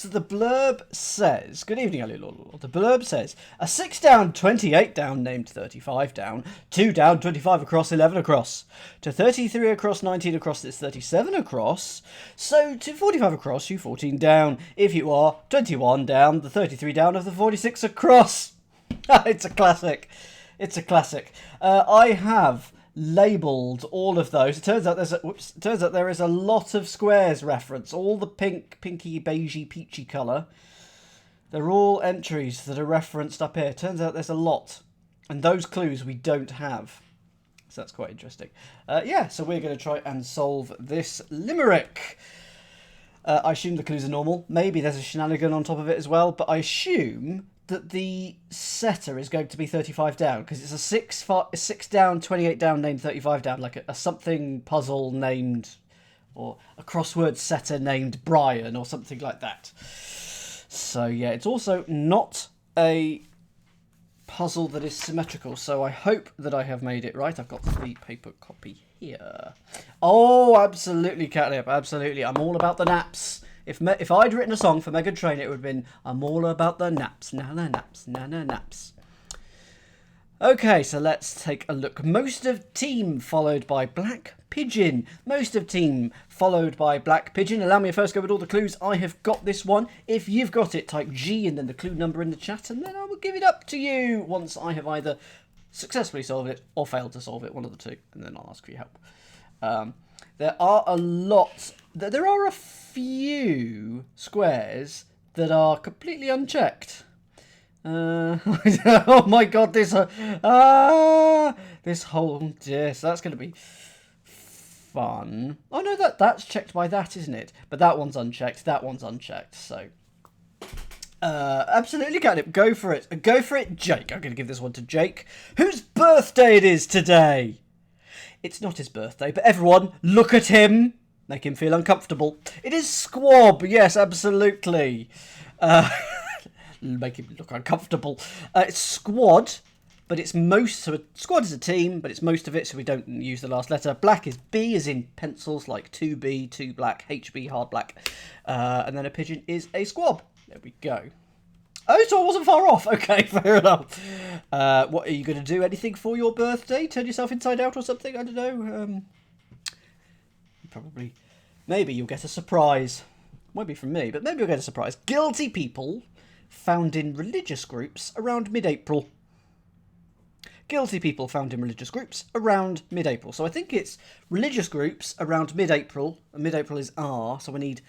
So the blurb says, good evening, Ali Lord. The blurb says, a 6 down, 28 down, named 35 down, 2 down, 25 across, 11 across. To 33 across, 19 across, it's 37 across. So to 45 across, you 14 down. If you are 21 down, the 33 down of the 46 across. It's a classic. It's a classic. I have labelled all of those. It turns out there is a lot of squares reference. All the pinky, beigey, peachy colour. They're all entries that are referenced up here. Turns out there's a lot. And those clues we don't have. So that's quite interesting. So we're going to try and solve this limerick. I assume the clues are normal. Maybe there's a shenanigan on top of it as well. But I assume that the setter is going to be 35 down, because it's a 6 down, 28 down, named 35 down, like a something puzzle named, or a crossword setter named Brian, or something like that. So yeah, it's also not a puzzle that is symmetrical, so I hope that I have made it right. I've got the paper copy here. Oh, absolutely, Catnip, absolutely. I'm all about the naps. If I'd written a song for Meghan Trainor, it would have been, I'm all about the naps, nana naps, nana naps. Okay, so let's take a look. Most of team followed by black pigeon. Most of team followed by black pigeon. Allow me to first go with all the clues. I have got this one. If you've got it, type G and then the clue number in the chat, and then I will give it up to you once I have either successfully solved it or failed to solve it, one of the two, and then I'll ask for your help. There are a few squares that are completely unchecked. Oh my god, this whole so that's going to be fun. Oh no, that's checked by that, isn't it? But that one's unchecked. That one's unchecked. So absolutely, Catnip, go for it. Go for it, Jake. I'm going to give this one to Jake, whose birthday it is today. It's not his birthday, but everyone, look at him. Make him feel uncomfortable. It is Squab, yes, absolutely. Make him look uncomfortable. It's squad, but it's most. So a squad is a team, but it's most of it, so we don't use the last letter. Black is B, as in pencils, like 2B, 2 black, HB, hard black. And then a pigeon is a squab. There we go. Oh, so I wasn't far off. Okay, fair enough. What are you going to do? Anything for your birthday? Turn yourself inside out or something? I don't know. Probably. Maybe you'll get a surprise. Won't be from me, but maybe you'll get a surprise. Guilty people found in religious groups around mid-April. Guilty people found in religious groups around mid-April. So I think it's religious groups around mid-April. And mid-April is R, so we need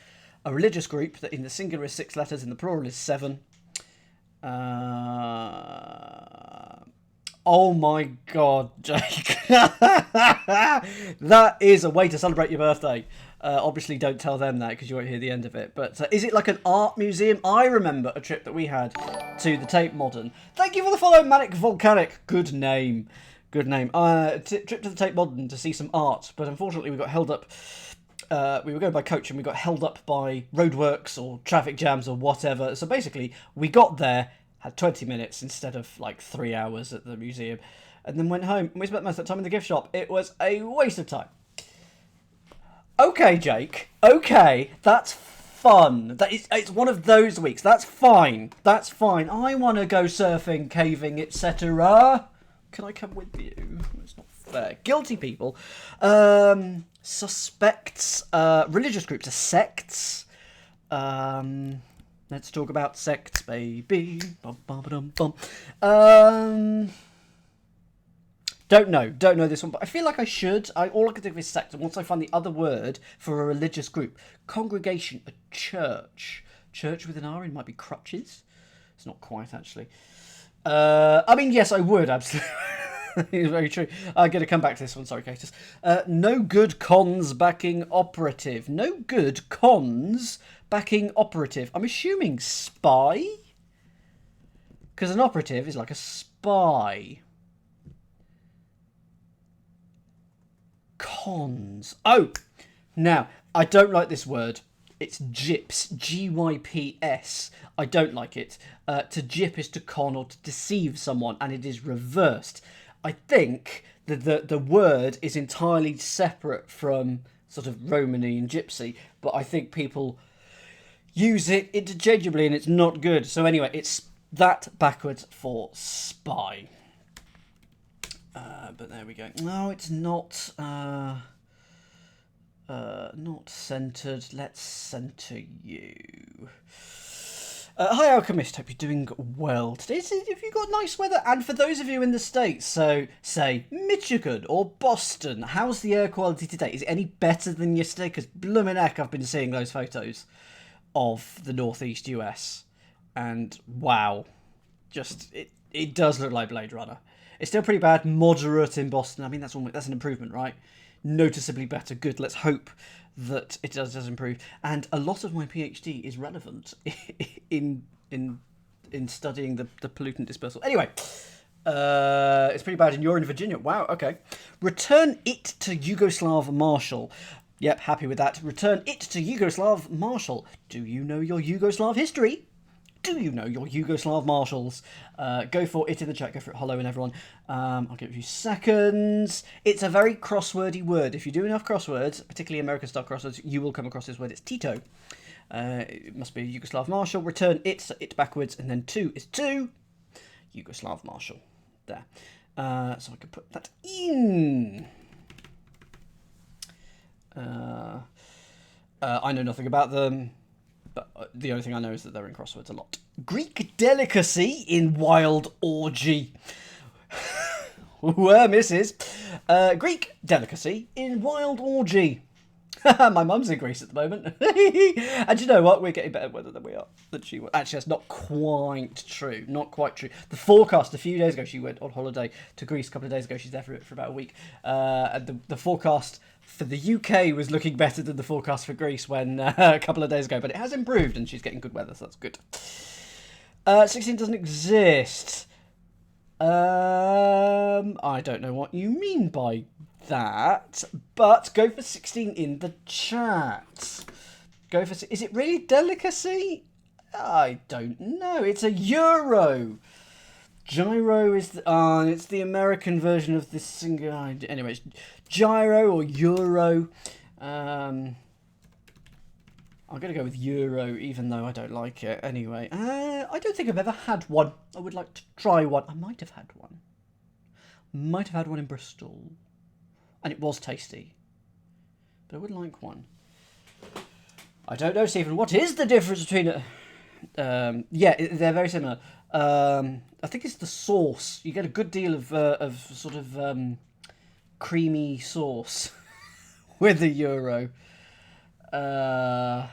a religious group that in the singular is 6 letters, in the plural is 7. Oh my god, Jake. That is a way to celebrate your birthday. Obviously, don't tell them that because you won't hear the end of it. But is it like an art museum? I remember a trip that we had to the Tate Modern. Thank you for the follow, Manic Volcanic. Good name. Good name. Trip to the Tate Modern to see some art. But unfortunately, we got held up. We were going by coach and we got held up by roadworks or traffic jams or whatever. So basically, we got there, had 20 minutes instead of like 3 hours at the museum, and then went home. And we spent most of the time in the gift shop. It was a waste of time. Okay, Jake. Okay, that's fun. It's one of those weeks. That's fine. That's fine. I want to go surfing, caving, etc. Can I come with you? It's not fair. Guilty people. Suspects. Religious groups are sects. Let's talk about sects, baby. Bum, bum, bum, bum. Don't know this one, but I feel like I should. All I can think of is sect, and once I find the other word for a religious group, congregation, a church. Church with an R in might be crutches. It's not quite, actually. I mean, yes, I would, absolutely. It's very true. I'm going to come back to this one. Sorry, Catus. No good cons backing operative. No good cons backing operative. I'm assuming spy? Because an operative is like a spy. Cons. Oh! Now, I don't like this word. It's gyps. Gyps. I don't like it. To gyp is to con or to deceive someone, and it is reversed. I think that the word is entirely separate from sort of Romany and gypsy, but I think people use it interchangeably and it's not good. So anyway, it's that backwards for spy. But there we go. No, it's not. Not centered. Let's center you. Hi Alchemist, hope you're doing well today. Have you got nice weather? And for those of you in the States, so say Michigan or Boston, how's the air quality today? Is it any better than yesterday? Because blooming heck, I've been seeing those photos of the northeast US, and wow, just it does look like Blade Runner. It's still pretty bad, moderate in Boston. I mean, that's an improvement, right? Noticeably better. Good. Let's hope that it does improve. And a lot of my PhD is relevant in studying the pollutant dispersal. Anyway, it's pretty bad, and you're in Virginia. Wow. Okay. Return it to Yugoslav Marshal. Yep, happy with that. Return it to Yugoslav Marshal. Do you know your Yugoslav history? Do you know your Yugoslav marshals? Go for it in the chat. Go for it. Hello, and everyone. I'll give you seconds. It's a very crosswordy word. If you do enough crosswords, particularly American-style crosswords, you will come across this word. It's Tito. It must be a Yugoslav marshal. Return it, so it backwards, and then to is to Yugoslav marshal. There. So I can put that in. I know nothing about them. But the only thing I know is that they're in crosswords a lot. Greek delicacy in wild orgy. Misses. Greek delicacy in wild orgy. My mum's in Greece at the moment. And you know what? We're getting better weather than we are. Than she was. Actually, that's not quite true. Not quite true. The forecast a few days ago, she went on holiday to Greece a couple of days ago. She's there for about a week. And the forecast for the UK was looking better than the forecast for Greece when a couple of days ago. But it has improved and she's getting good weather, so that's good. 16 doesn't exist. I don't know what you mean by that, but go for 16 in the chat. Go for. Is it really delicacy? I don't know. It's a euro. Gyro is it's the American version of this single. Anyway, it's gyro or euro. I'm gonna go with euro, even though I don't like it. Anyway, I don't think I've ever had one. I would like to try one. I might have had one. Might have had one in Bristol. And it was tasty. But I would like one. I don't know, Stephen. What is the difference between yeah, they're very similar. I think it's the sauce. You get a good deal of sort of creamy sauce with the euro. No,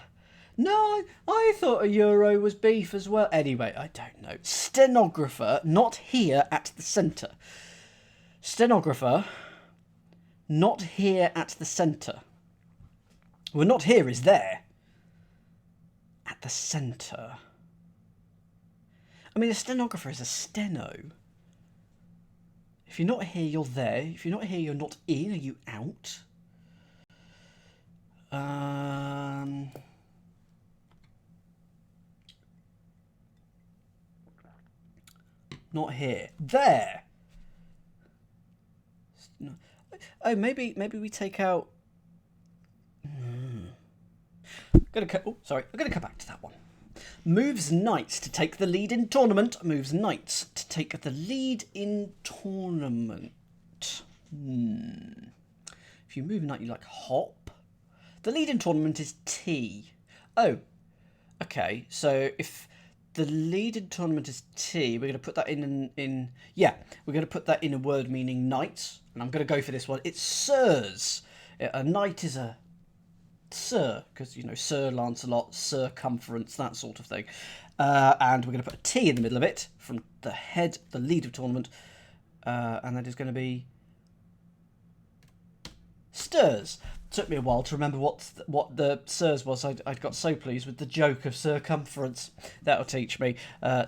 I thought a euro was beef as well. Anyway, I don't know. Stenographer, not here at the centre. Stenographer, not here at the centre. Well, not here is there. At the centre. I mean, a stenographer is a steno. If you're not here, you're there. If you're not here, you're not in. Are you out? Not here. There. Oh, maybe we take out. I'm gonna come back to that one. Moves knights to take the lead in tournament. Moves knights to take the lead in tournament. If you move knight, you like hop. The lead in tournament is T. Oh, okay. So if the lead in tournament is T, we're going to put that in yeah, we're going to put that in a word meaning knight. And I'm going to go for this one. It's sirs. A knight is a Sir, because, you know, Sir Lancelot, circumference, that sort of thing. And we're going to put a T in the middle of it from the head, the lead of tournament. And that is going to be stirs. Took me a while to remember what the sirs was. I'd got so pleased with the joke of circumference. That'll teach me.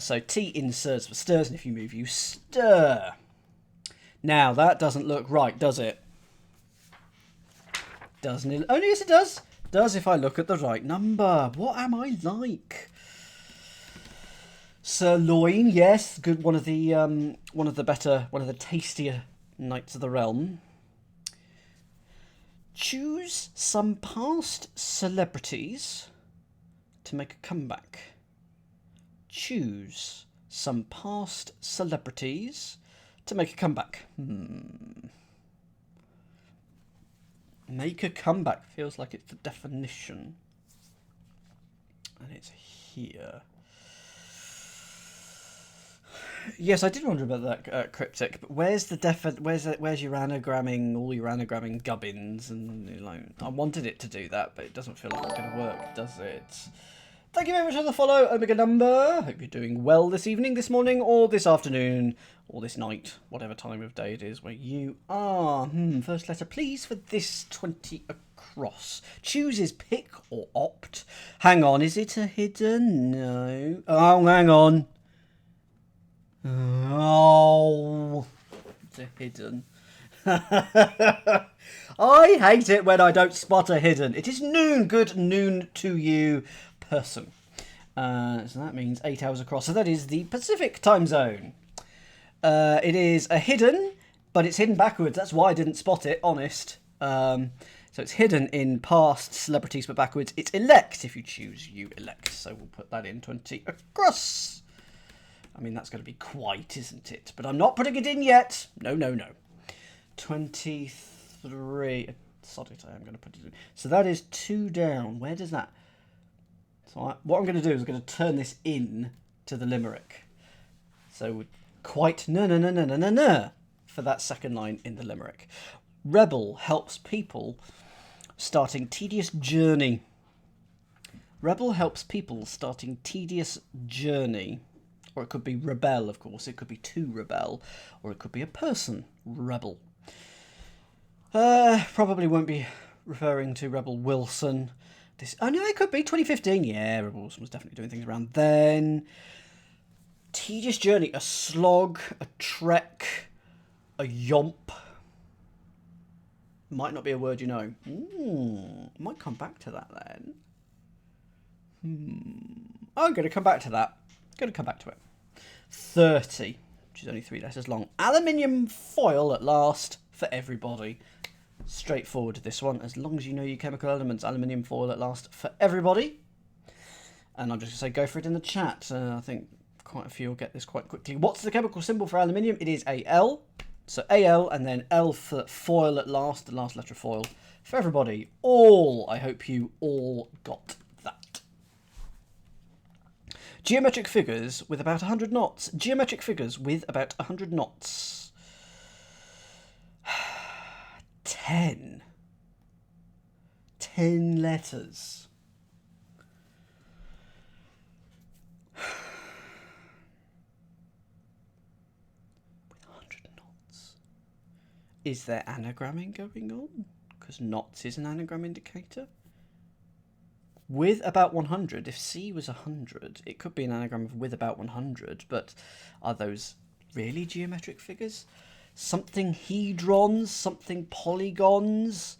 So T in sirs for stirs, and if you move, you stir. Now, that doesn't look right, does it? Doesn't it? Oh, yes, it does. Does if I look at the right number. What am I like? Sirloin, yes, good. One of the tastier knights of the realm. Choose some past celebrities to make a comeback. Choose some past celebrities to make a comeback. Make a comeback feels like it's the definition. And it's here. Yes, I did wonder about that, Cryptic. But where's the where's your anagramming, all your anagramming gubbins, and like I wanted it to do that, but it doesn't feel like it's going to work, does it? Thank you very much for the follow, Omega Number. Hope you're doing well this evening, this morning, or this afternoon, or this night, whatever time of day it is where you are. First letter, please, for this 20 across. Chooses pick or opt. Hang on, is it a hidden? No. Oh, hang on. Oh, it's a hidden. I hate it when I don't spot a hidden. It is noon. Good noon to you, person. So that means 8 hours across. So that is the Pacific time zone. It is a hidden, but it's hidden backwards. That's why I didn't spot it, honest. So it's hidden in past celebrities, but backwards. It's elect. If you choose, you elect. So we'll put that in 20 across. I mean, that's going to be quite, isn't it? But I'm not putting it in yet. No. 23. Sod it, I am going to put it in. So that is 2 down. Where does that... So what I'm going to do is I'm going to turn this in to the Limerick. So quite no for that second line in the Limerick. Rebel helps people starting tedious journey. Rebel helps people starting tedious journey. Or it could be rebel, of course. It could be to rebel. Or it could be a person, rebel. Probably won't be referring to Rebel Wilson. Oh, no, it could be 2015. Yeah, Rebel Wilson was definitely doing things around then. Tedious journey. A slog, a trek, a yomp. Might not be a word you know. Might come back to that then. I'm going to come back to that. Going to come back to it. 30, which is only 3 letters long. Aluminium foil at last for everybody. Straightforward, this one. As long as you know your chemical elements, aluminium foil at last for everybody. And I'm just going to say go for it in the chat. I think quite a few will get this quite quickly. What's the chemical symbol for aluminium? It is Al. So Al and then L for foil at last, the last letter of foil for everybody. I hope you all got that. Geometric figures with about 100 knots. Geometric figures with about 100 knots. 10. 10 letters. With 100 knots. Is there anagramming going on? Because knots is an anagram indicator. With about 100, if C was 100, it could be an anagram of with about 100, but are those really geometric figures? Something hedrons, something polygons,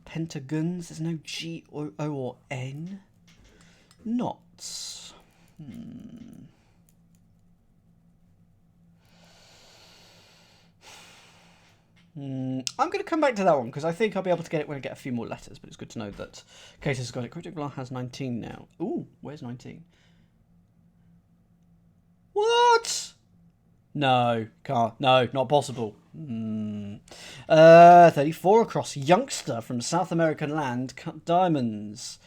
pentagons, there's no G or O or N. Knots. I'm going to come back to that one because I think I'll be able to get it when I get a few more letters, but it's good to know that Kate has got it. Cryptic Blah has 19 now. Ooh, where's 19? What? No, can't. No, not possible. 34 across. Youngster from South American land cut diamonds.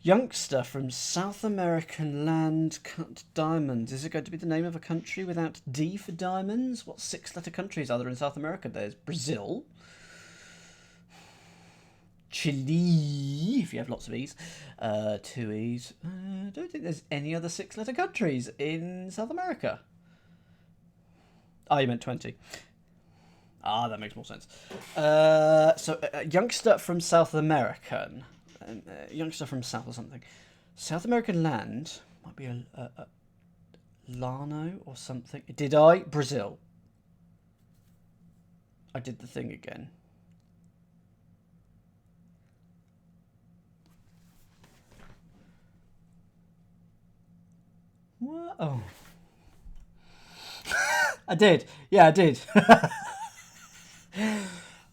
Youngster from South American land cut diamonds. Is it going to be the name of a country without D for diamonds? What 6-letter countries are there in South America? There's Brazil. Chile, if you have lots of E's. 2 E's. I don't think there's any other 6-letter countries in South America. You meant 20. That makes more sense. So, youngster from South American. Youngster from South or something. South American land might be a Lano or something. Did I? Brazil. I did the thing again. What? Oh. I did. Yeah, I did.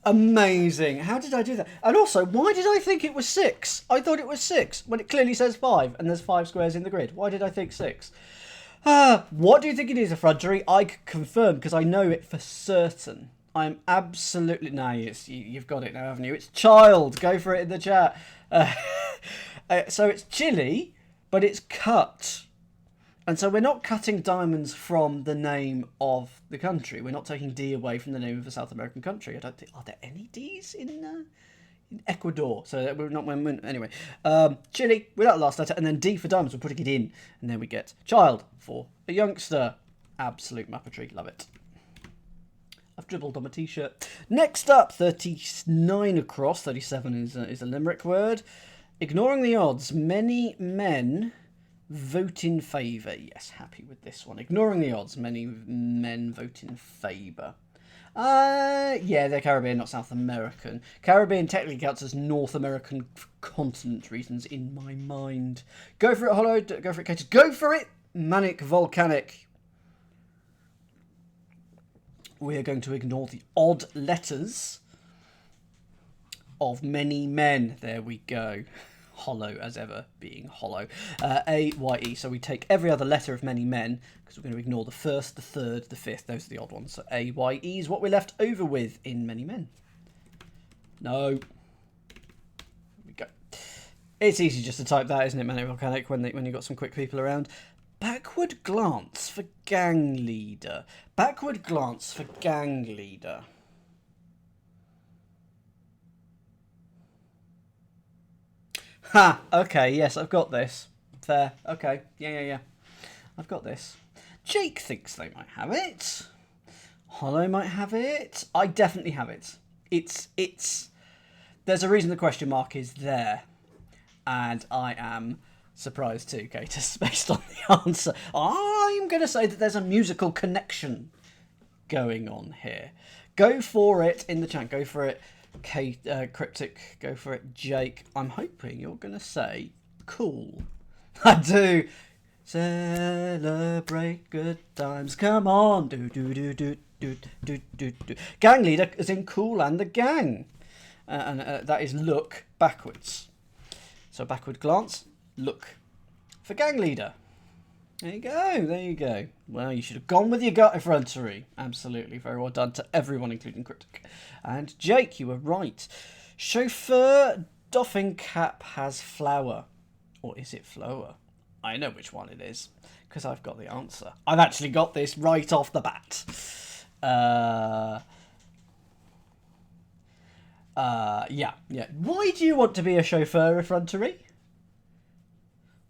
Amazing. How did I do that? And also, why did I think it was 6? I thought it was 6 when it clearly says 5 and there's 5 squares in the grid. Why did I think 6? What do you think it is, effrontery? I can confirm because I know it for certain. I'm absolutely... No, you've got it now, haven't you? It's child. Go for it in the chat. So it's chili, but it's cut. And so we're not cutting diamonds from the name of the country. We're not taking D away from the name of a South American country. I don't think... Are there any Ds in Ecuador? So we're not... Anyway. Chile without the last letter. And then D for diamonds. We're putting it in. And then we get child for a youngster. Absolute muppetry. Love it. I've dribbled on my t-shirt. Next up, 39 across. 37 is a Limerick word. Ignoring the odds. Many men... vote in favour. Yes, happy with this one. Ignoring the odds, many men vote in favour. Yeah, they're Caribbean, not South American. Caribbean technically counts as North American for continent reasons in my mind. Go for it, Hollow. Go for it, Katie. Go for it, Manic Volcanic. We are going to ignore the odd letters of many men. There we go. Hollow as ever being hollow. A-Y-E. So we take every other letter of many men because we're going to ignore the first, the third, the fifth. Those are the odd ones. So A-Y-E is what we're left over with in many men. No. There we go. It's easy just to type that, isn't it, Manic Volcanic, when you've got some quick people around. Backward glance for gang leader. Backward glance for gang leader. Ha! Okay, yes, I've got this. Fair. Okay. Yeah. I've got this. Jake thinks they might have it. Hollow might have it. I definitely have it. It's... There's a reason the question mark is there. And I am surprised too, Gatus, based on the answer. I'm going to say that there's a musical connection going on here. Go for it in the chat. Go for it. Cryptic, go for it. Jake, I'm hoping you're going to say cool. I do. Celebrate good times. Come on. Do. Gang leader is in cool and the gang. And that is look backwards. So backward glance, look for gang leader. There you go. Well, you should have gone with your gut, effrontery. Absolutely. Very well done to everyone, including Cryptic. And Jake, you were right. Chauffeur doffing cap has flower. Or is it flower? I know which one it is, because I've got the answer. I've actually got this right off the bat. Yeah. Why do you want to be a chauffeur, effrontery?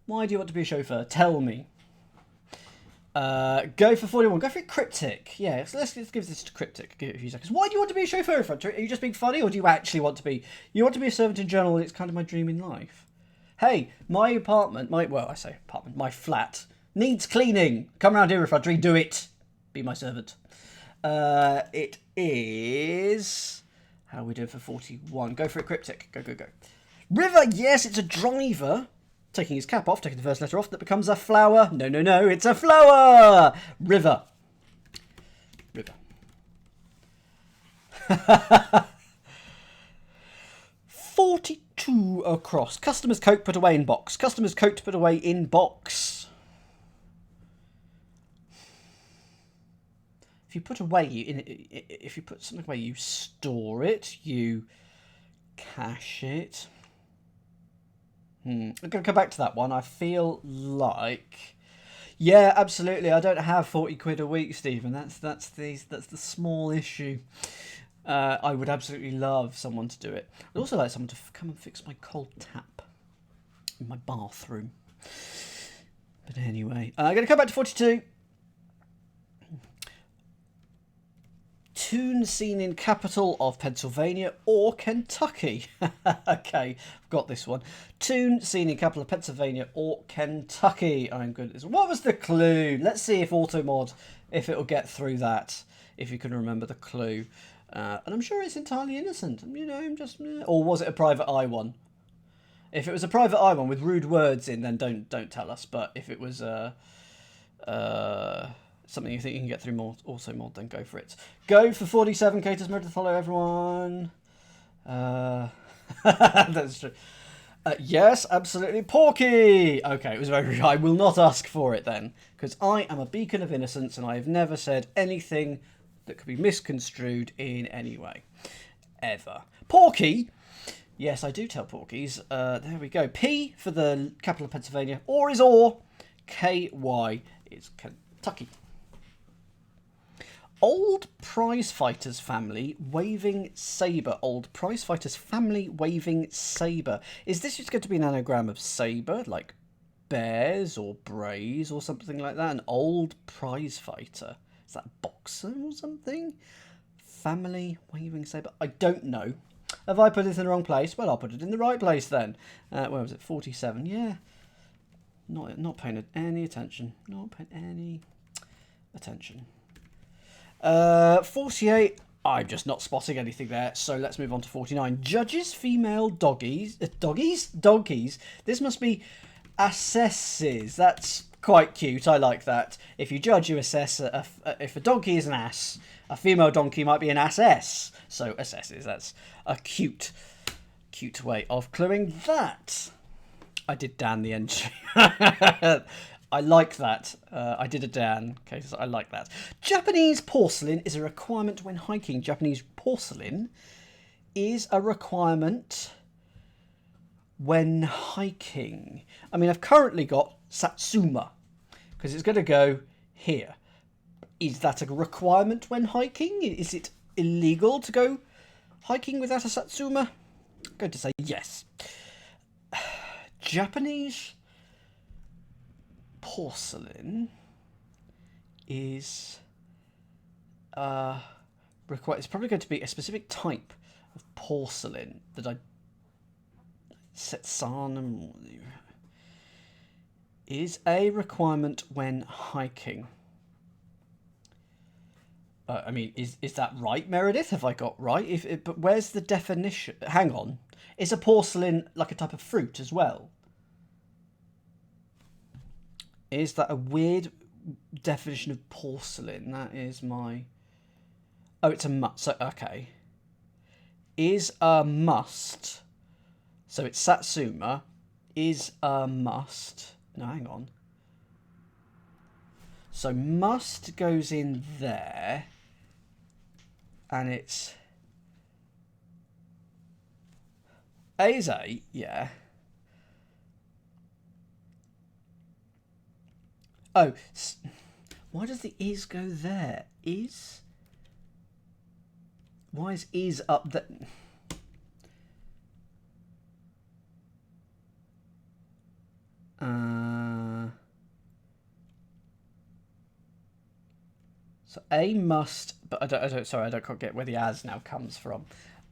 Why do you want to be a chauffeur? Tell me. Go for 41. Go for it, Cryptic. Yeah, so let's give this to Cryptic. Give it a few seconds. Why do you want to be a chauffeur, effrontery? Are you just being funny, or do you actually want to be... You want to be a servant in general, and it's kind of my dream in life. Hey, my apartment, my flat, needs cleaning. Come around here, effrontery, do it. Be my servant. It is... How are we doing for 41? Go for it, Cryptic. Go. River, yes, it's a driver. Taking his cap off, taking the first letter off, that becomes a flower. No, it's a flower! River. 42 across. Customer's coat put away in box. Customer's coat put away in box. If you put away, if you put something away, you store it, you cache it. I'm going to come back to that one. I feel like... Yeah, absolutely. I don't have 40 quid a week, Stephen. That's the small issue. I would absolutely love someone to do it. I'd also like someone to come and fix my cold tap in my bathroom. But anyway, I'm going to come back to 42. Tune seen in capital of Pennsylvania or Kentucky. Okay, I've got this one. Tune seen in capital of Pennsylvania or Kentucky. I'm good at this. What was the clue? Let's see if Automod, if it'll get through that, if you can remember the clue. And I'm sure it's entirely innocent. You know, I'm just... Or was it a private eye one? If it was a private eye one with rude words in, then don't tell us. But if it was something you think you can get through more, also mod, then go for it. Go for 47 Caters Meredith. Follow everyone. That's true. Yes, absolutely. Porky! Okay, it was very... I will not ask for it then, because I am a beacon of innocence and I have never said anything that could be misconstrued in any way. Ever. Porky! Yes, I do tell porkies. There we go. P for the capital of Pennsylvania. Or is or. KY is Kentucky. Old prize fighters family waving sabre. Old prize fighters family waving sabre. Is this just going to be an anagram of sabre, like bears or brays or something like that? An old prize fighter. Is that a boxer or something? Family waving sabre. I don't know. Have I put it in the wrong place? Well, I'll put it in the right place then. Where was it? 47. Yeah. Not paying any attention. Not paying any attention. 48, I'm just not spotting anything there, so let's move on to 49. Judges female doggies. Donkeys? This must be assesses. That's quite cute. I like that. If you judge, you assess. If a donkey is an ass, a female donkey might be an ass. So assesses. That's a cute way of cluing that. I did Dan the entry. I like that. I did a Dan. Okay, so I like that. Japanese porcelain is a requirement when hiking. Japanese porcelain is a requirement when hiking. I mean, I've currently got Satsuma because it's going to go here. Is that a requirement when hiking? Is it illegal to go hiking without a Satsuma? I'm going to say yes. Japanese porcelain is required. It's probably going to be a specific type of porcelain that I Setsanum is a requirement when hiking. I mean, is that right, Meredith? Have I got right? But where's the definition? Hang on. Is a porcelain like a type of fruit as well? Is that a weird definition of porcelain? That is my... Oh, it's a must. So, okay. Is a must. So it's Satsuma. Is a must. No, hang on. So must goes in there. And it's... A is A, yeah. Oh, why does the is go there? Is? Why is up there? So A must, but I don't quite get where the as now comes from.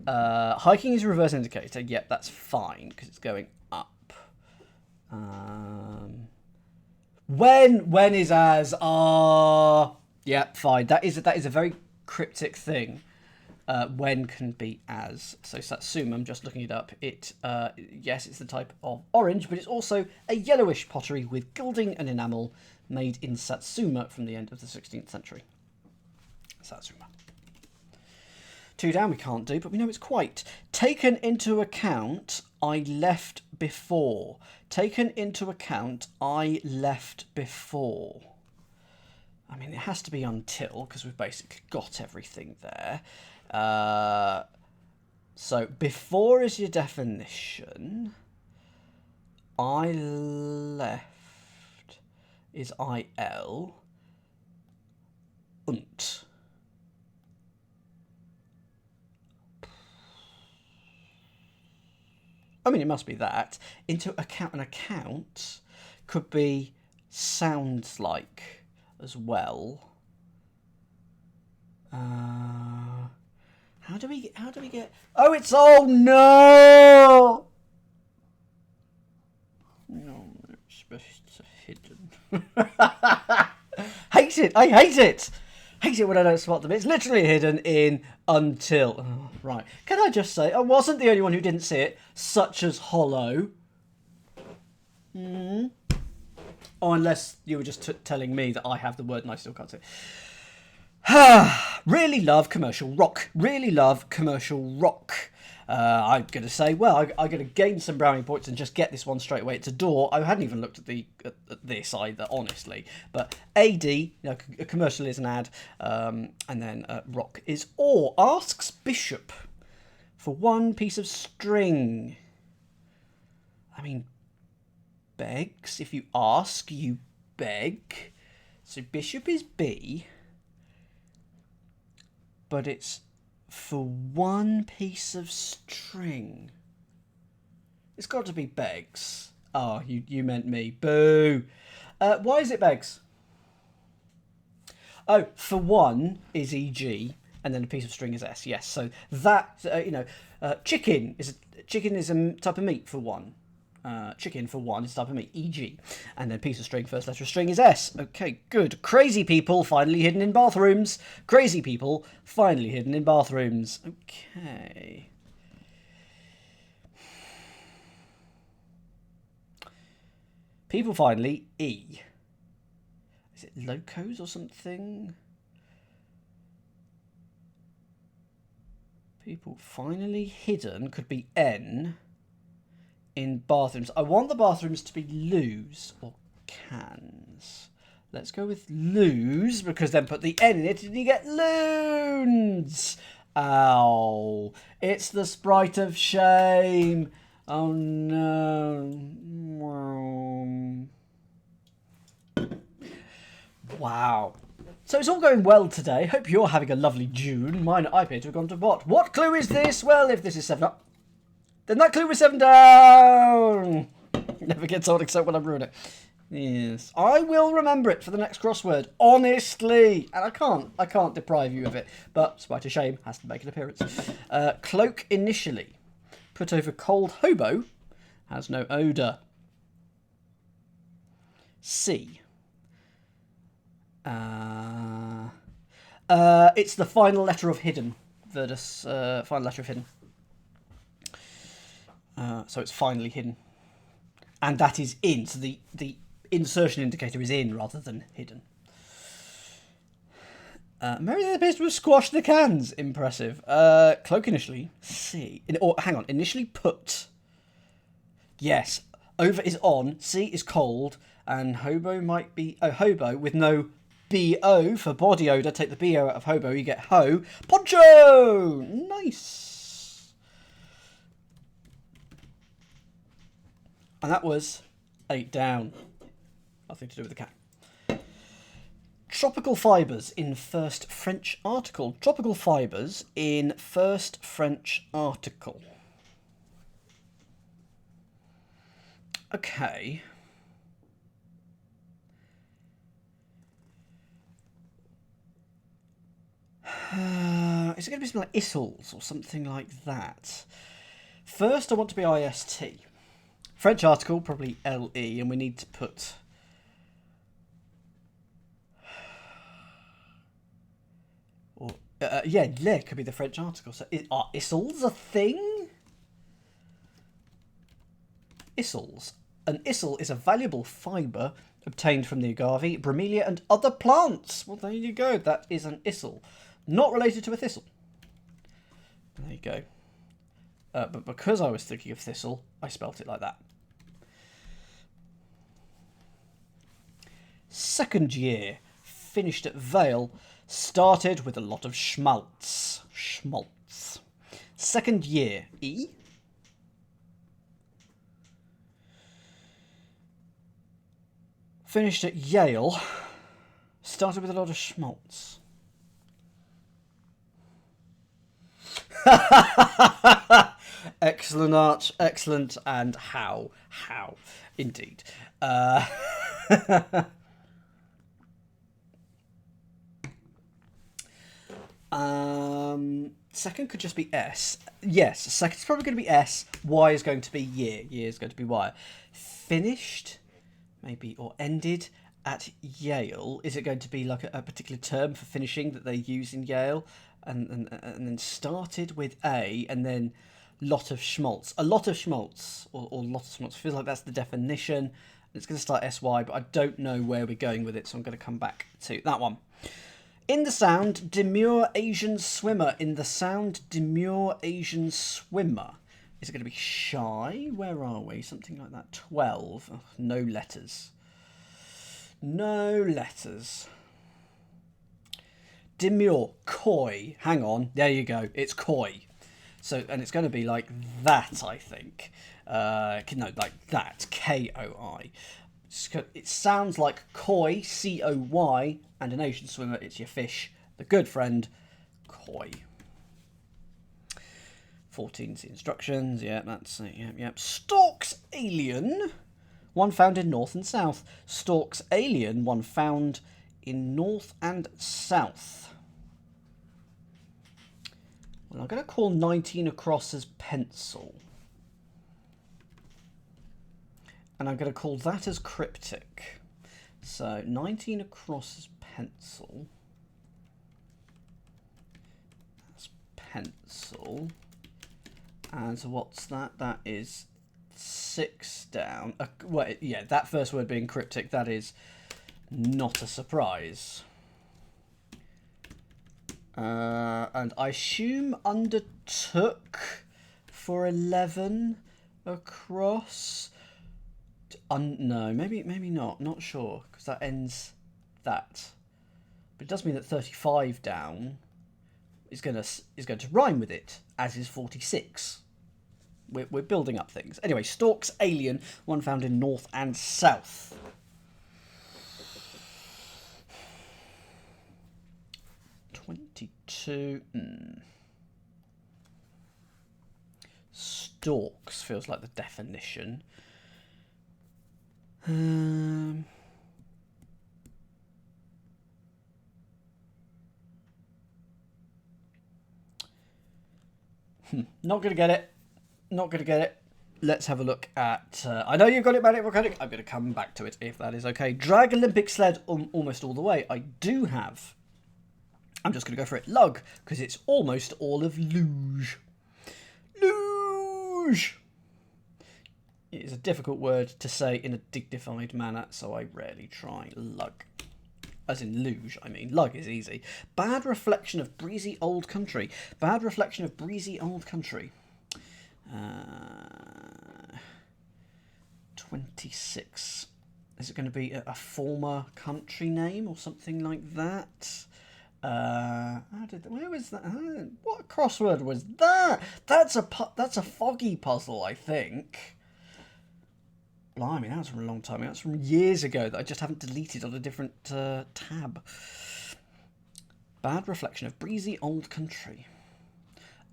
Hiking is a reverse indicator. Yep, that's fine because it's going up. When is as? Yep, fine. That is a very cryptic thing. When can be as. So Satsuma, I'm just looking it up. Yes, it's the type of orange, but it's also a yellowish pottery with gilding and enamel made in Satsuma from the end of the 16th century. Satsuma. 2 down we can't do, but we know it's quite. Taken into account, I left before. Taken into account, I left before. I mean, it has to be until, because we've basically got everything there. So, before is your definition. I left is IL. Unt. I mean, it must be that. Into account, an account could be sounds like as well. How do we get? Oh, it's no. No, it's hidden. Hate it. I hate it. Hate it when I don't spot them. It's literally hidden in until. Oh, right. Can I just say, I wasn't the only one who didn't see it, such as Hollow. Oh, unless you were just telling me that I have the word and I still can't say it. Really love commercial rock. Really love commercial rock. I'm going to say, well, I'm going to gain some brownie points and just get this one straight away. It's a door. I hadn't even looked at this either, honestly. But AD, a commercial is an ad, and then rock is or. Asks Bishop for one piece of string. I mean, begs. If you ask, you beg. So Bishop is B. But it's for one piece of string. It's got to be begs. Oh, you meant me. Boo. Why is it begs? Oh, for one is EG, and then a piece of string is S. Yes, so that, chicken is a type of meat for one. Chicken for one is a type of meat, EG. And then piece of string, first letter of string is S. Okay, good. Crazy people finally hidden in bathrooms. Crazy people finally hidden in bathrooms. Okay. People finally, E. Is it locos or something? People finally hidden could be N. In bathrooms. I want the bathrooms to be loos or cans. Let's go with loos, because then put the N in it and you get loons. Ow. It's the sprite of shame. Oh no. Wow. So it's all going well today. Hope you're having a lovely June. Mine, I appear to have gone to what? What clue is this? Well, if this is 7 up, then that clue was 7 down. Never gets old except when I ruin it. Yes, I will remember it for the next crossword, honestly. And I can't deprive you of it. But, spite of shame, has to make an appearance. Cloak initially. Put over cold hobo. Has no odour. C. It's the final letter of hidden. Verdus, final letter of hidden. So it's finally hidden. And that is in. So the insertion indicator is in rather than hidden. Mary appears to have squashed the cans. Impressive. Cloak initially. C. Hang on. Initially put. Yes. Over is on. C is cold. And hobo might be... Oh, hobo with no B-O for body odour. Take the B-O out of hobo. You get ho. Poncho! Nice. And that was 8 down. Nothing to do with the cat. Tropical fibres in first French article. Tropical fibres in first French article. Okay. Is it going to be something like Issels or something like that? First, I want to be IST. French article, probably LE, and we need to put... yeah, le could be the French article. So, are Issels a thing? Issels. An issel is a valuable fibre obtained from the agave, bromelia, and other plants. Well, there you go. That is an issel. Not related to a thistle. There you go. But because I was thinking of thistle, I spelt it like that. Second year, finished at Vale, started with a lot of schmaltz. Schmaltz. Second year, E. Finished at Yale, started with a lot of schmaltz. Excellent, Arch. Excellent. And how? How? Indeed. Second could just be S. Yes, second's probably going to be S. Y is going to be year. Year is going to be Y. Finished, maybe, or ended at Yale. Is it going to be like a particular term for finishing that they use in Yale? And then started with A, and then lot of schmaltz. A lot of schmaltz, or lot of schmaltz. Feels like that's the definition. It's going to start SY, but I don't know where we're going with it, so I'm going to come back to that one. In the sound, demure Asian swimmer. In the sound, demure Asian swimmer. Is it going to be shy? Where are we? Something like that. 12. Oh, no letters. No letters. Demure. Coy. Hang on. There you go. It's coy. So, and it's going to be like that, I think. No, like that. K-O-I. It sounds like koi, C-O-Y, and an Asian swimmer, it's your fish, the good friend, koi. 14's the instructions, yeah, that's it, yeah. Stork's alien, one found in north and south. Stork's alien, one found in north and south. Well, I'm going to call 19 across as pencil. And I'm going to call that as cryptic. So 19 across as pencil. That's pencil. And so what's that? That is 6 down. Well, yeah, that first word being cryptic, that is not a surprise. And I assume undertook for 11 across. No, maybe not. Not sure, because that ends that. But it does mean that 35 down is going to rhyme with it, as is 46. We're building up things. Anyway, Stork's alien, one found in north and south. Storks feels like the definition. Not going to get it. Not going to get it. Let's have a look at... I know you've got it, Manic Volcanic. I'm going to come back to it, if that is okay. Drag Olympic sled almost all the way. I do have... I'm just going to go for it. Lug, because it's almost all of luge. Luge! It is a difficult word to say in a dignified manner, so I rarely try. Lug. As in luge, I mean. Lug is easy. Bad reflection of breezy old country. Bad reflection of breezy old country. 26. Is it going to be a former country name or something like that? Where was that? What crossword was that? That's a foggy puzzle, I think. Blimey, that was from a long time ago. That's from years ago that I just haven't deleted on a different tab. Bad reflection of breezy old country.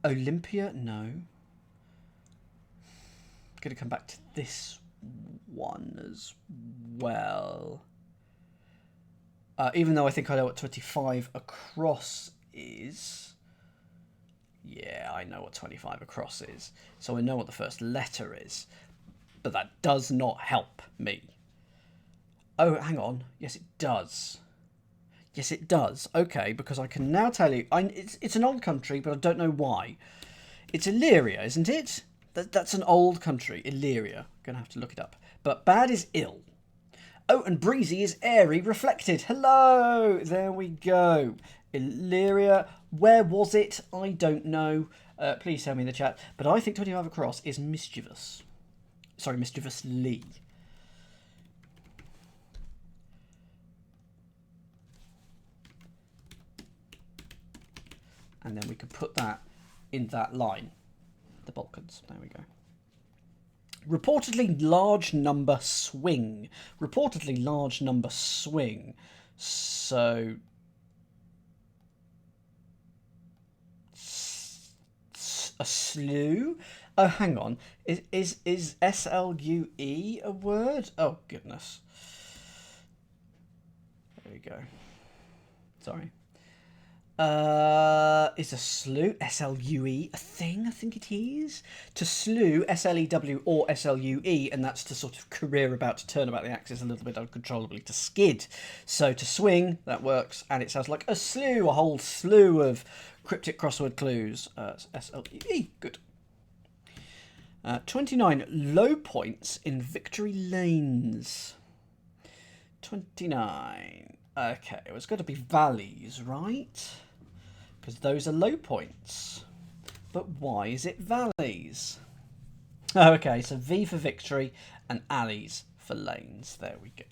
Olympia, no. Going to come back to this one as well. Even though I think I know what 25 across is. Yeah, I know what 25 across is. So I know what the first letter is. But that does not help me. Oh, hang on. Yes, it does. Yes, it does. Okay, because I can now tell you... It's an old country, but I don't know why. It's Illyria, isn't it? That's an old country. Illyria. Going to have to look it up. But bad is ill. Oh, and breezy is airy, reflected. Hello! There we go. Illyria. Where was it? I don't know. Please tell me in the chat. But I think 25 across is mischievous. Sorry, mischievously. And then we could put that in that line. The Balkans. There we go. Reportedly large number swing. Reportedly large number swing. So... a slew? Oh, hang on. Is S-L-U-E a word? Oh, goodness. There we go. Sorry. Is a slew, S-L-U-E, a thing? I think it is. To slew, S-L-E-W or S-L-U-E, and that's to sort of career about, to turn about the axis a little bit uncontrollably, to skid. So to swing, that works, and it sounds like a slew, a whole slew of cryptic crossword clues. S-L-U-E, good. 29 low points in victory lanes. 29. Okay, well, it's got to be valleys, right? Because those are low points. But why is it valleys? Okay, so V for victory and alleys for lanes. There we go.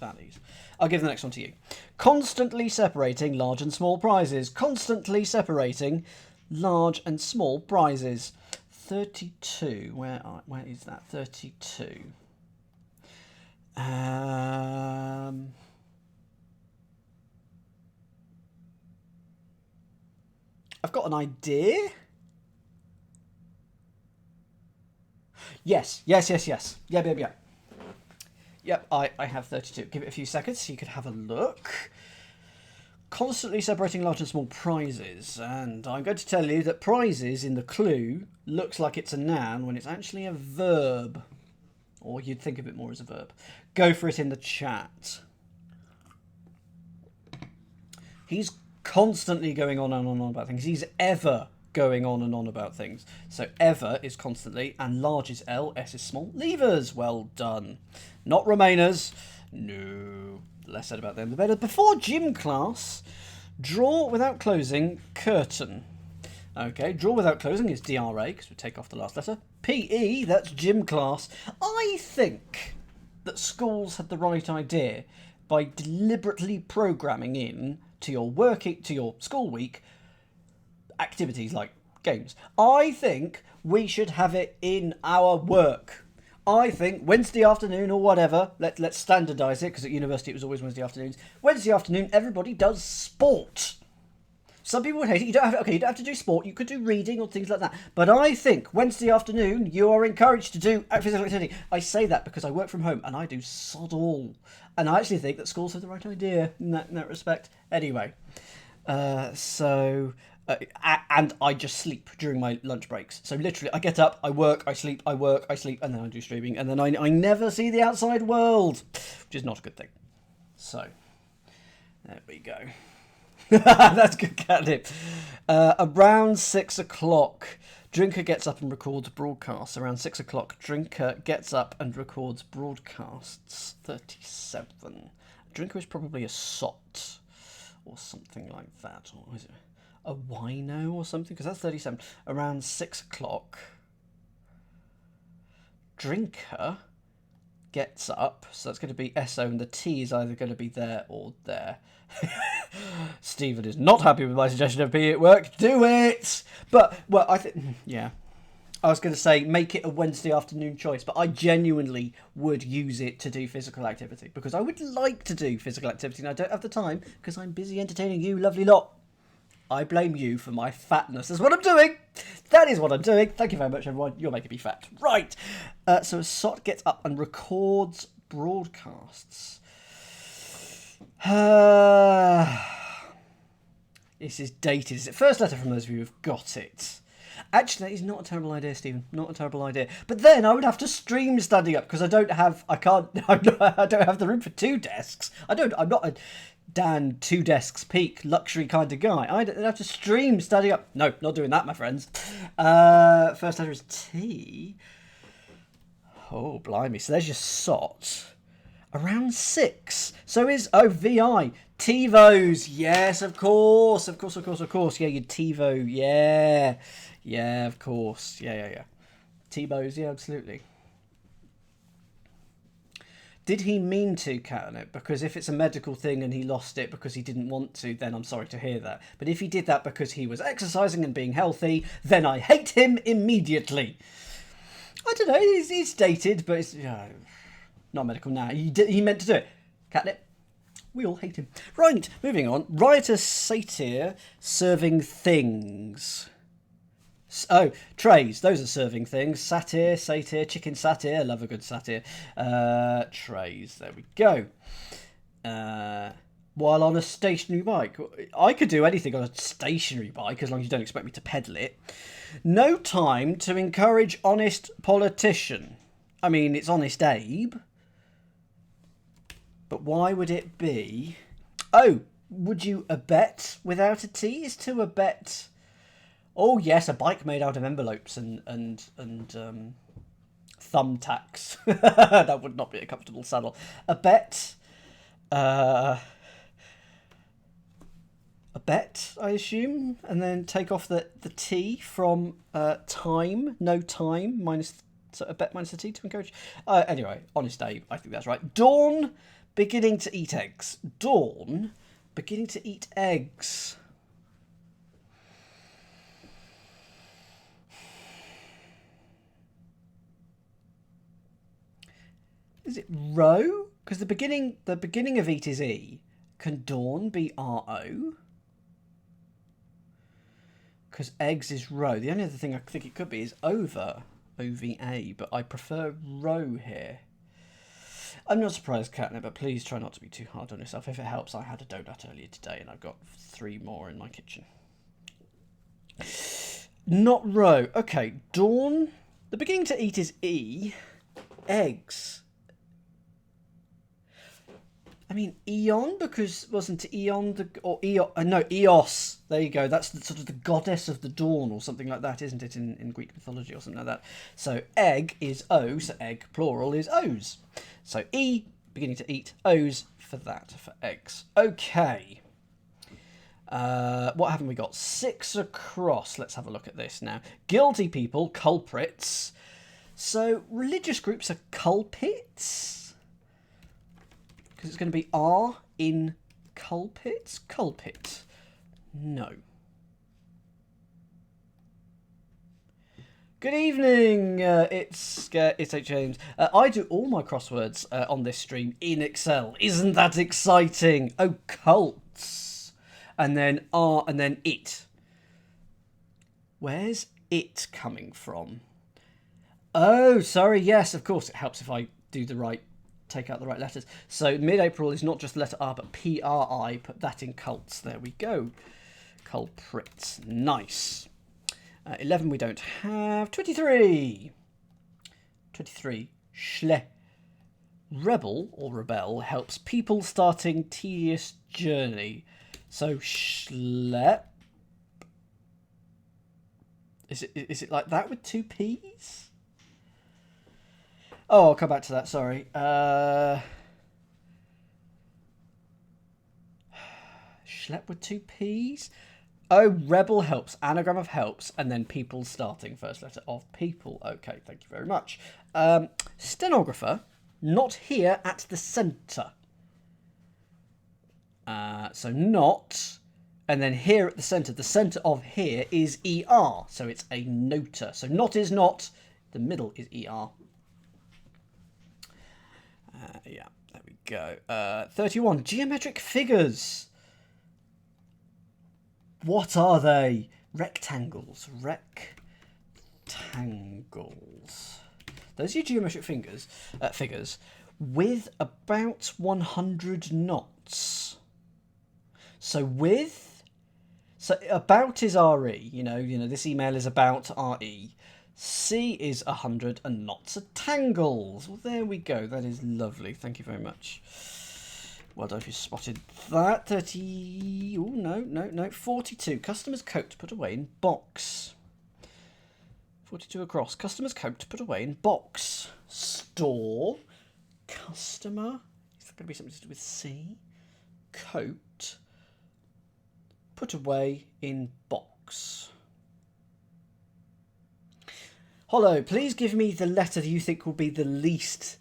Valleys. I'll give the next one to you. Constantly separating large and small prizes. Constantly separating large and small prizes. 32. Where is that? 32. I've got an idea. Yes. Yeah. Yep, I have 32. Give it a few seconds so you could have a look. Constantly separating large and small prizes. And I'm going to tell you that prizes in the clue looks like it's a noun when it's actually a verb. Or you'd think of it more as a verb. Go for it in the chat. He's constantly going on and on about things. He's ever going on and on about things. So ever is constantly, and large is L, S is small. Leavers, well done. Not Remainers. No. Less said about them, the better. Before gym class, draw without closing, curtain. Okay, draw without closing is DRA, because we take off the last letter. PE, that's gym class. I think that schools had the right idea by deliberately programming in to your school week activities like games. I think we should have it in our work. I think Wednesday afternoon or whatever, let's standardise it, because at university it was always Wednesday afternoons. Wednesday afternoon, everybody does sport. Some people would hate it. You don't have to do sport. You could do reading or things like that. But I think Wednesday afternoon, you are encouraged to do physical activity. I say that because I work from home and I do sod all. And I actually think that schools have the right idea in that respect. Anyway, and I just sleep during my lunch breaks. So literally, I get up, I work, I sleep, and then I do streaming. And then I never see the outside world, which is not a good thing. So, there we go. That's good, catnip. Around 6 o'clock, Drinker gets up and records broadcasts. Around 6 o'clock, Drinker gets up and records broadcasts. 37. Drinker is probably a sot or something like that. Or is it a wino or something? Because that's 37. Around 6 o'clock, Drinker gets up. So that's going to be SO, and the T is either going to be there or there. Stephen is not happy with my suggestion of PE at work. Do it! But, well, I think, yeah. I was going to say, make it a Wednesday afternoon choice, but I genuinely would use it to do physical activity, because I would like to do physical activity, and I don't have the time, because I'm busy entertaining you, lovely lot. I blame you for my fatness. That's what I'm doing. That is what I'm doing. Thank you very much, everyone. You're making me fat. Right. So a sot gets up and records broadcasts. This is dated. Is it first letter from those of you who've got it? Actually, that is not a terrible idea, Stephen. Not a terrible idea. But then I would have to stream standing up, because I don't have the room for two desks. I'm not a Dan 2 desks peak luxury kind of guy. I'd have to stream standing up. No, not doing that, my friends. First letter is T. Oh, blimey. So there's your sot. Around 6. So is, VI. TiVos. Yes, of course. Yeah, your TiVo. Yeah. Yeah, of course. Yeah. TiVos, yeah, absolutely. Did he mean to, Catnip? Because if it's a medical thing and he lost it because he didn't want to, then I'm sorry to hear that. But if he did that because he was exercising and being healthy, then I hate him immediately. I don't know, he's dated, but it's not medical now. He meant to do it. Catnip, we all hate him. Right, moving on. Riotous satyr serving things. Oh, trays. Those are serving things. Satyr, chicken satyr. Love a good satyr. Trays. There we go. While on a stationary bike. I could do anything on a stationary bike as long as you don't expect me to pedal it. No time to encourage honest politician. I mean, it's Honest Abe. But why would it be? Oh, would you abet without a T? Is to abet Oh yes, a bike made out of envelopes and thumbtacks. That would not be a comfortable saddle. A bet. A bet, I assume, and then take off the T from time, no time, minus, so a bet minus the T to encourage. Anyway, honest Dave, I think that's right. Dawn beginning to eat eggs. Dawn beginning to eat eggs. Is it row? Because the beginning of eat is E. Can dawn be RO? Because eggs is row. The only other thing I think it could be is over, OVA, but I prefer row here. I'm not surprised, Katna, but please try not to be too hard on yourself. If it helps, I had a donut earlier today and I've got 3 more in my kitchen. Not row. Okay, dawn. The beginning to eat is E. Eggs. I mean, Eon, because wasn't Eon Eos. There you go. That's sort of the goddess of the dawn or something like that, isn't it, in Greek mythology or something like that? So egg is O, so egg plural is O's. So E, beginning to eat, O's for that, for eggs. Okay. What haven't we got? 6 across. Let's have a look at this now. Guilty people, culprits. So religious groups are culpits. Because it's going to be R in culpits. Culpit. No. Good evening. It's H. James. I do all my crosswords on this stream in Excel. Isn't that exciting? Oh, cults. And then R and then it. Where's it coming from? Oh, sorry. Yes, of course. It helps if I do the right... take out the right letters. So mid-April is not just the letter R, but PRI. Put that in cults. There we go. Culprits. Nice. 11 we don't have. 23. 23. Schle. Rebel or rebel helps people starting tedious journey. So schlep. Is it like that with 2 P's? Oh, I'll come back to that, sorry. Schlep with 2 P's? Oh, rebel helps. Anagram of helps. And then people starting. First letter of people. Okay, thank you very much. Stenographer. Not here at the centre. So not. And then here at the centre. The centre of here is ER. So it's a noter. So not is not. The middle is ER. Yeah, there we go. 31. Geometric figures. What are they? Rectangles. Rectangles. Those are your geometric figures with about 100 knots. So about is RE. You know, this email is about RE. C is 100 and knots are tangles. Well, there we go. That is lovely. Thank you very much. Well done if you spotted that. 30... Oh, no. 42. Customer's coat put away in box. 42 across. Customer's coat put away in box. Store. Customer. Is that going to be something to do with C? Coat. Put away in box. Hollow, please give me the letter that you think will be the least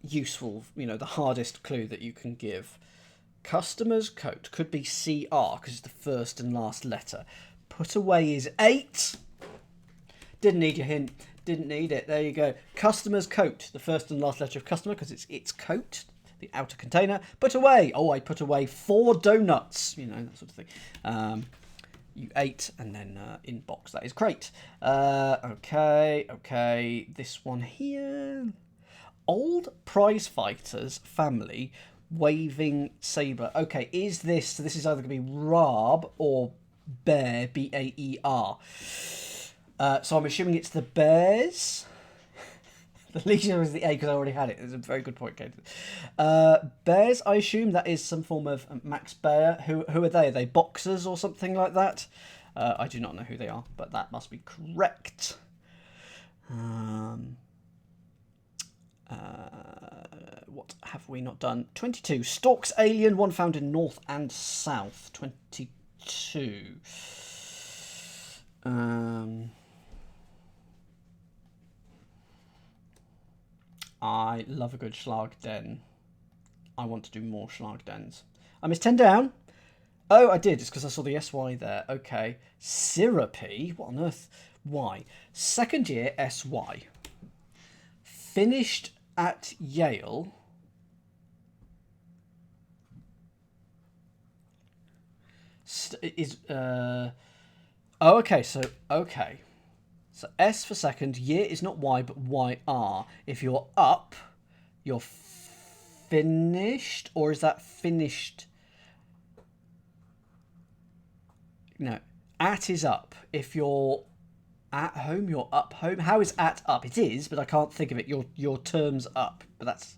useful, the hardest clue that you can give. Customer's coat could be CR because it's the first and last letter. Put away is 8. Didn't need your hint. Didn't need it. There you go. Customer's coat, the first and last letter of customer because it's its coat, the outer container. Put away. Oh, I put away 4 donuts. That sort of thing. You ate and then in box. That is great. Okay. This one here. Old prize fighters family waving saber. Okay, is this? So this is either going to be Rab or Bear. Baer. So I'm assuming it's the Bears. The leisure is the A because I already had it. It's a very good point, Kate. Bears, I assume that is some form of Max Baer. Who are they? Are they boxers or something like that? I do not know who they are, but that must be correct. What have we not done? 22. Stalks alien, one found in north and south. 22. I love a good schlag den. I want to do more schlag dens. I missed 10 down. Oh, I did. It's because I saw the SY there. Okay. Syrupy? What on earth? Why? Second year SY. Finished at Yale. Oh, okay. So, okay. So S for second. Year is not Y, but YR. If you're up, you're finished, or is that finished? No, at is up. If you're at home, you're up home. How is at up? It is, but I can't think of it. Your term's up, but that's...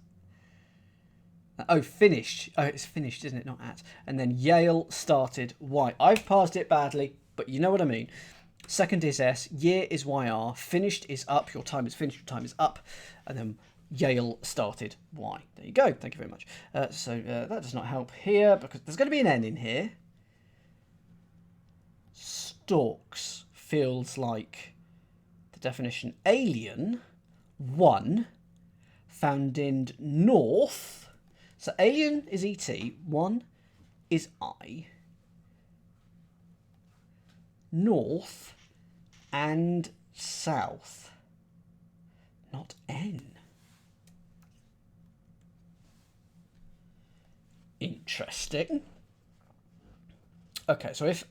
Oh, finished. Oh, it's finished, isn't it? Not at. And then Yale started Y. I've parsed it badly, but you know what I mean. Second is S. Year is YR. Finished is up. Your time is finished. Your time is up. And then Yale started Y. There you go. Thank you very much. So that does not help here because there's going to be an N in here. Stalks feels like the definition. Alien, one, found in north. So alien is ET, one is I. North and south, not N. Interesting. Okay, so if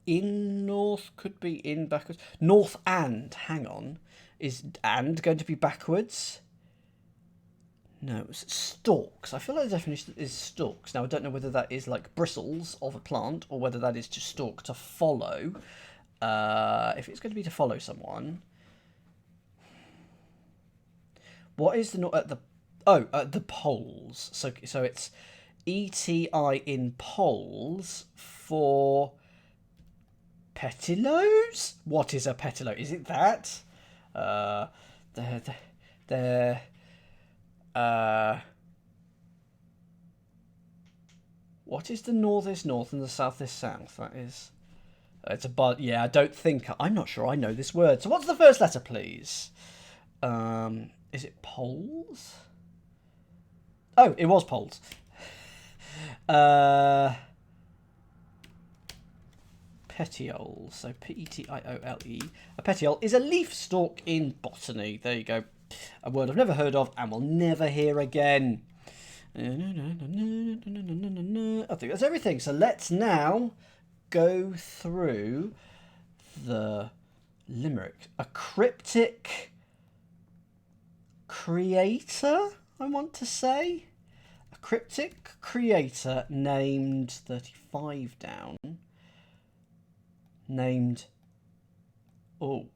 in north could be in backwards. North and, hang on. Is and going to be backwards? No, it's stalks. I feel like the definition is stalks. Now, I don't know whether that is like bristles of a plant or whether that is to stalk, to follow. If it's going to be to follow someone. What is the... at the... Oh, at the poles. So it's ETI in poles for... Petiloes? What is a petilo? Is it that? What is the north is north and the south is south? That is... it's a bud. Yeah, I don't think... I'm not sure I know this word. So what's the first letter, please? Is it poles? Oh, it was poles. Petiole. So P-E-T-I-O-L-E. A petiole is a leaf stalk in botany. There you go. A word I've never heard of and will never hear again. I think that's everything. So let's now go through the limerick. A cryptic creator, I want to say. A cryptic creator named 35 down. Named... Oh.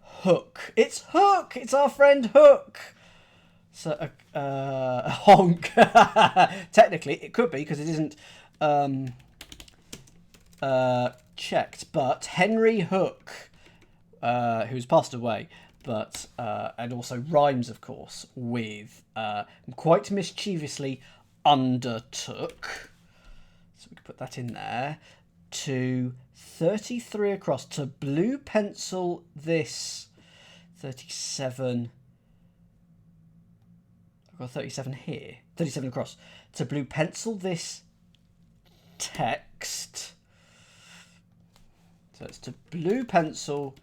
Hook. It's Hook! It's our friend Hook! So, honk. Technically, it could be, because it isn't checked. But Henry Hook, who's passed away, but and also rhymes, of course, with quite mischievously undertook. So we can put that in there. To 33 across. To blue pencil this 37... I've got 37 here. 37 across. To blue pencil this text. So it's to blue pencil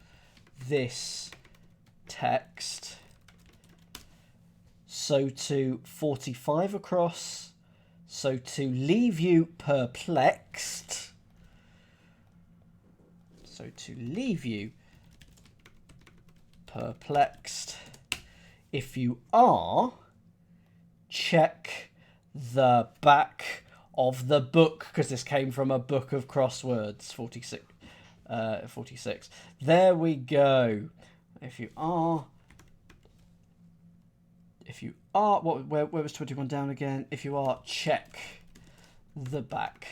this text. So to 45 across. So to leave you perplexed. So to leave you perplexed. If you are... check the back of the book, because this came from a book of crosswords. 46. There we go. If you are, where was 21 down again? If you are, check the back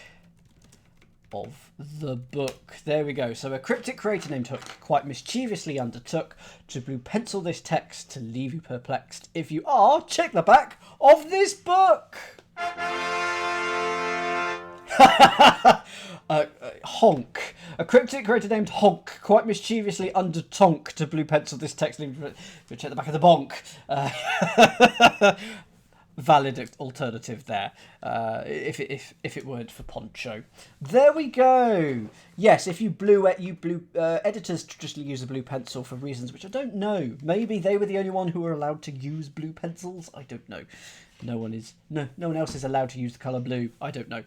of the book. There we go. So a cryptic creator named Hook quite mischievously undertook to blue pencil this text to leave you perplexed. If you are, check the back of this book. Honk. A cryptic creator named Honk quite mischievously undertook to blue pencil this text. Check the back of the bonk. Valid alternative there, if it weren't for Poncho. There we go. Yes, if editors traditionally use a blue pencil for reasons which I don't know. Maybe they were the only one who were allowed to use blue pencils. I don't know. No one else is allowed to use the colour blue. I don't know.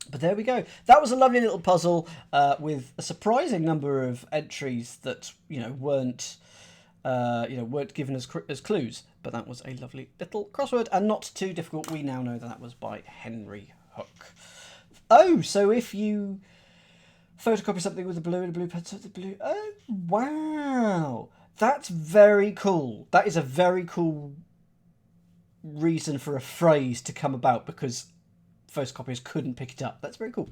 But there we go. That was a lovely little puzzle with a surprising number of entries that weren't given as clues. But that was a lovely little crossword and not too difficult. We now know that was by Henry Hook. Oh, so if you photocopy something with a blue and a blue pencil, the blue. Oh, wow, that's very cool. That is a very cool reason for a phrase to come about because photocopiers couldn't pick it up. That's very cool.